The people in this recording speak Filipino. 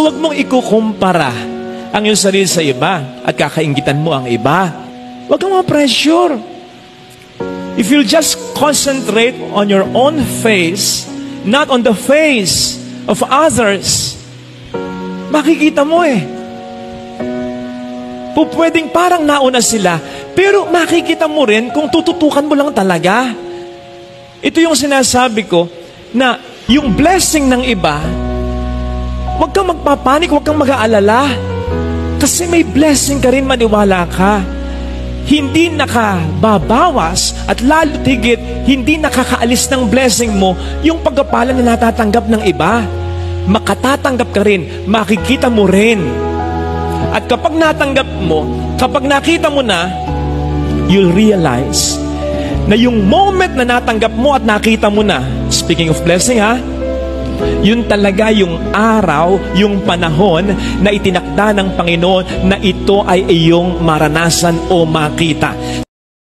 Huwag mong ikukumpara ang iyong sarili sa iba at kakainggitan mo ang iba. Huwag kang ma-pressure. If you'll just concentrate on your own face, not on the face of others, makikita mo pwedeng parang nauna sila, pero makikita mo rin kung tututukan mo lang talaga. Ito yung sinasabi ko, na yung blessing ng iba, huwag kang magpapanik, huwag kang mag-aalala. Kasi may blessing ka rin, maniwala ka. Hindi nakababawas at lalo't higit, hindi nakakaalis ng blessing mo yung pagkapalan na natatanggap ng iba. Makatatanggap ka rin, makikita mo rin. At kapag natanggap mo, kapag nakita mo na, you'll realize na yung moment na natanggap mo at nakita mo na, speaking of blessing yun talaga yung araw, yung panahon na itinakda ng Panginoon na ito ay iyong maranasan o makita.